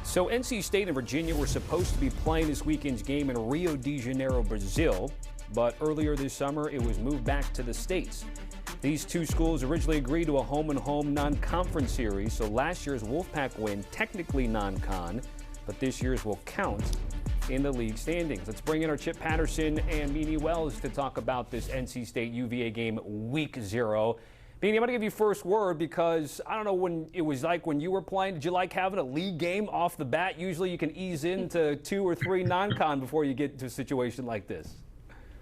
So NC State and Virginia were supposed to be playing this weekend's game in Rio de Janeiro, Brazil, but earlier this summer it was moved back to the States. These two schools originally agreed to a home-and-home non-conference series, so last year's Wolfpack win technically non-con, but this year's will count in the league standings. Let's bring in our Chip Patterson and Beanie Wells to talk about this NC State UVA game week 0. Beanie, I'm going to give you first word because I don't know when it was like when you were playing. Did you like having a league game off the bat? Usually you can ease into 2 or 3 non-con before you get to a situation like this.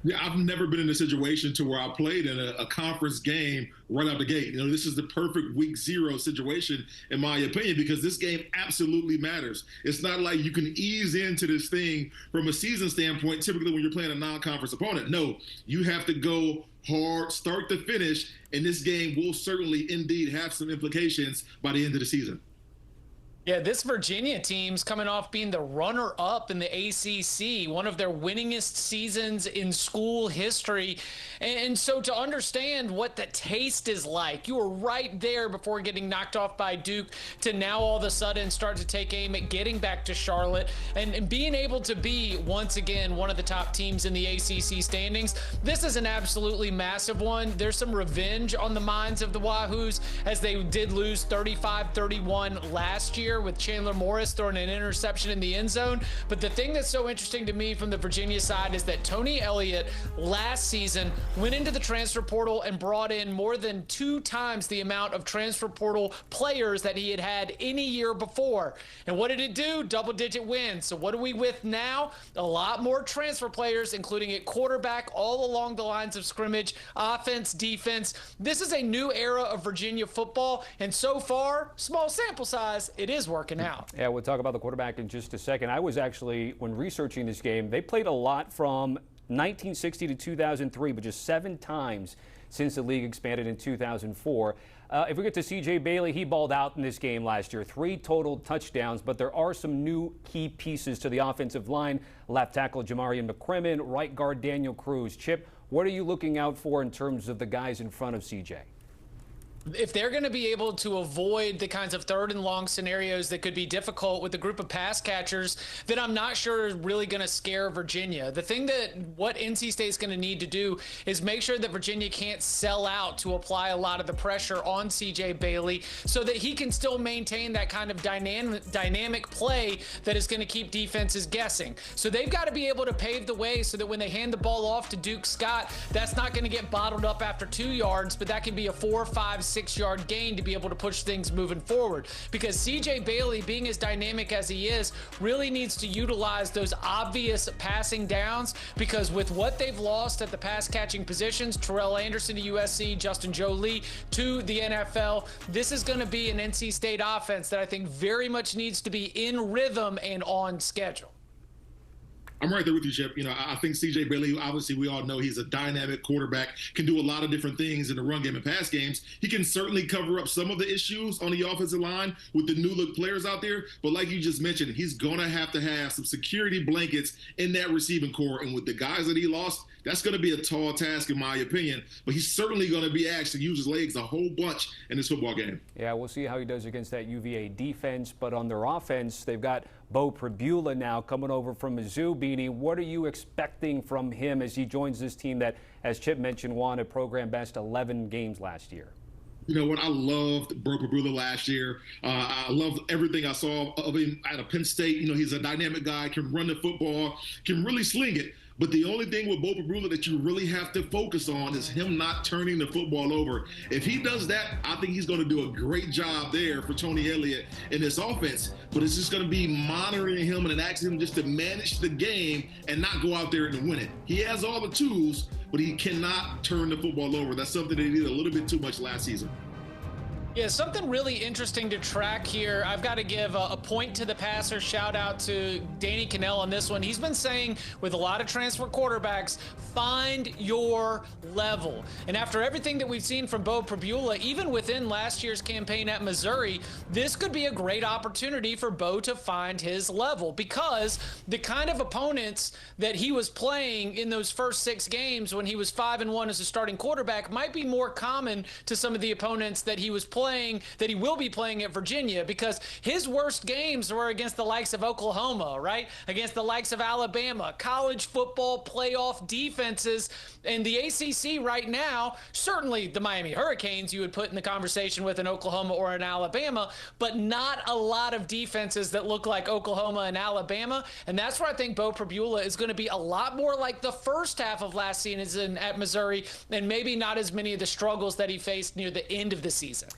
Yeah, I've never been in a situation to where I played in a conference game right out the gate. You know, this is the perfect week 0 situation, in my opinion, because this game absolutely matters. It's not like you can ease into this thing from a season standpoint, typically when you're playing a non-conference opponent. No, you have to go hard, start to finish, and this game will certainly indeed have some implications by the end of the season. Yeah, this Virginia team's coming off being the runner-up in the ACC, one of their winningest seasons in school history. And so to understand what the taste is like, you were right there before getting knocked off by Duke to now all of a sudden start to take aim at getting back to Charlotte and being able to be, once again, one of the top teams in the ACC standings. This is an absolutely massive one. There's some revenge on the minds of the Wahoos as they did lose 35-31 last year, with Chandler Morris throwing an interception in the end zone. But the thing that's so interesting to me from the Virginia side is that Tony Elliott last season went into the transfer portal and brought in more than 2 times the amount of transfer portal players that he had had any year before. And what did it do? Double-digit wins. So what are we with now? A lot more transfer players, including at quarterback, all along the lines of scrimmage, offense, defense. This is a new era of Virginia football, and so far, small sample size, it is working out. Yeah, we'll talk about the quarterback in just a second. I was actually, when researching this game, they played a lot from 1960 to 2003, but just 7 times since the league expanded in 2004. If we get to C.J. Bailey, he balled out in this game last year. 3 total touchdowns, but there are some new key pieces to the offensive line. Left tackle Jamarian McCrimmon, right guard Daniel Cruz. Chip, what are you looking out for in terms of the guys in front of C.J.? If they're going to be able to avoid the kinds of 3rd and long scenarios that could be difficult with a group of pass catchers, then I'm not sure is really going to scare Virginia. The thing that what NC State's going to need to do is make sure that Virginia can't sell out to apply a lot of the pressure on C.J. Bailey so that he can still maintain that kind of dynamic play that is going to keep defenses guessing. So they've got to be able to pave the way so that when they hand the ball off to Duke Scott, that's not going to get bottled up after 2 yards, but that can be a 4, 5, 6-yard gain to be able to push things moving forward, because C.J. Bailey, being as dynamic as he is, really needs to utilize those obvious passing downs, because with what they've lost at the pass catching positions, Terrell Anderson to USC, Justin Jolie to the NFL, this is going to be an NC State offense that I think very much needs to be in rhythm and on schedule. I'm right there with you, Chip. You know, I think C.J. Bailey, obviously we all know he's a dynamic quarterback, can do a lot of different things in the run game and pass games. He can certainly cover up some of the issues on the offensive line with the new look players out there. But like you just mentioned, he's going to have some security blankets in that receiving core. And with the guys that he lost, that's going to be a tall task, in my opinion. But he's certainly going to be asked to use his legs a whole bunch in this football game. Yeah, we'll see how he does against that UVA defense. But on their offense, they've got Beau Pribula now coming over from Mizzou. Beanie, what are you expecting from him as he joins this team that, as Chip mentioned, won a program best 11 games last year? You know what? I loved Beau Pribula last year. I loved everything I saw of him out of Penn State. You know, he's a dynamic guy, can run the football, can really sling it. But the only thing with Beau Pribula that you really have to focus on is him not turning the football over. If he does that, I think he's going to do a great job there for Tony Elliott in this offense. But it's just going to be monitoring him and asking him just to manage the game and not go out there and win it. He has all the tools, but he cannot turn the football over. That's something that he did a little bit too much last season. Yeah, something really interesting to track here. I've got to give a point to the passer. Shout out to Danny Cannell on this one. He's been saying with a lot of transfer quarterbacks, find your level. And after everything that we've seen from Beau Pribula, even within last year's campaign at Missouri, this could be a great opportunity for Beau to find his level, because the kind of opponents that he was playing in those first 6 games when he was 5-1 as a starting quarterback might be more common to some of the opponents that he was playing playing, that he will be playing at Virginia, because his worst games were against the likes of Oklahoma, right? Against the likes of Alabama, college football playoff defenses. And the ACC right now, certainly the Miami Hurricanes you would put in the conversation with an Oklahoma or an Alabama, but not a lot of defenses that look like Oklahoma and Alabama. And that's where I think Beau Pribula is going to be a lot more like the first half of last season at Missouri, and maybe not as many of the struggles that he faced near the end of the season.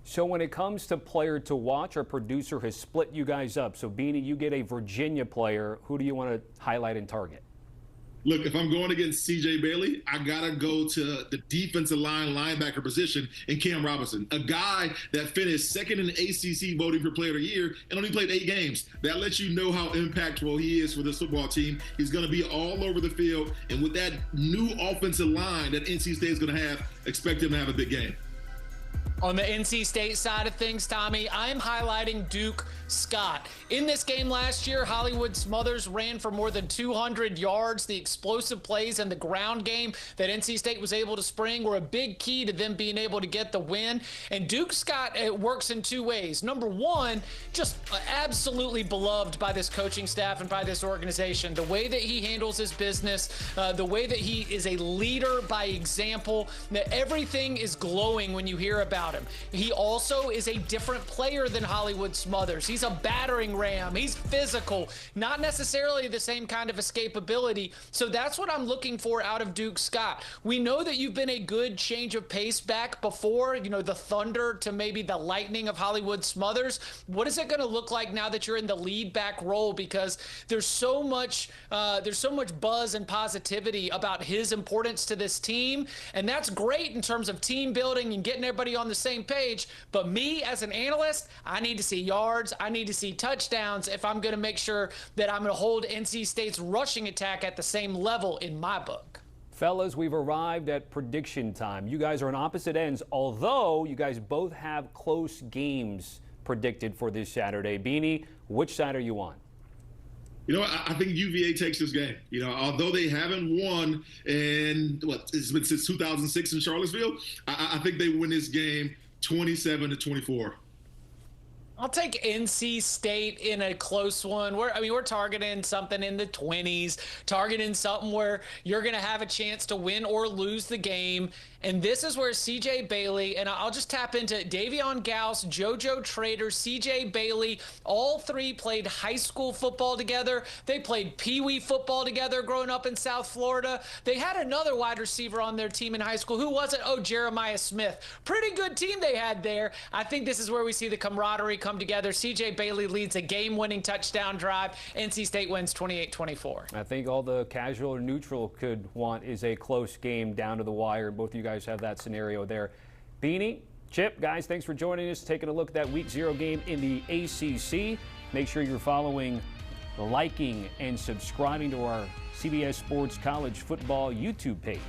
So when it comes to player to watch, our producer has split you guys up. So Beanie, you get a Virginia player. Who do you want to highlight and target? Look, if I'm going against C.J. Bailey, I got to go to the defensive line linebacker position in Cam Robinson, a guy that finished second in the ACC voting for Player of the Year and only played 8 games. That lets you know how impactful he is for this football team. He's going to be all over the field. And with that new offensive line that NC State is going to have, expect him to have a big game. On the NC State side of things, Tommy, I'm highlighting Duke Scott. In this game last year, Hollywood Smothers ran for more than 200 yards. The explosive plays and the ground game that NC State was able to spring were a big key to them being able to get the win. And Duke Scott, it works in 2 ways. Number one, just absolutely beloved by this coaching staff and by this organization. The way that he handles his business, the way that he is a leader by example, that everything is glowing when you hear about him. He also is a different player than Hollywood Smothers. He's a battering ram. He's physical, not necessarily the same kind of escapability. So that's what I'm looking for out of Duke Scott. We know that you've been a good change of pace back before, you know, the thunder to maybe the lightning of Hollywood Smothers. What is it going to look like now that you're in the lead back role? Because there's so much buzz and positivity about his importance to this team. And that's great in terms of team building and getting everybody on the same page. But me as an analyst, I need to see yards. I need to see touchdowns if I'm going to make sure that I'm going to hold NC State's rushing attack at the same level in my book. Fellas, we've arrived at prediction time. You guys are on opposite ends, although you guys both have close games predicted for this Saturday. Beanie, which side are you on? You know, I think UVA takes this game. You know, although they haven't won in, it's been since 2006 in Charlottesville, I think they win this game 27-24. I'll take NC State in a close one. We're targeting something in the 20s, targeting something where you're going to have a chance to win or lose the game. And this is where CJ Bailey, and I'll just tap into Davion Gauss, JoJo Trader, CJ Bailey, all 3 played high school football together. They played Pee-wee football together growing up in South Florida. They had another wide receiver on their team in high school. Who was it? Oh, Jeremiah Smith. Pretty good team they had there. I think this is where we see the camaraderie come together. CJ Bailey leads a game-winning touchdown drive. NC State wins 28-24. I think all the casual or neutral could want is a close game down to the wire. Both of you guys have that scenario there. Beanie, Chip, guys, thanks for joining us, taking a look at that Week 0 game in the ACC. Make sure you're following, liking, and subscribing to our CBS Sports College Football YouTube page.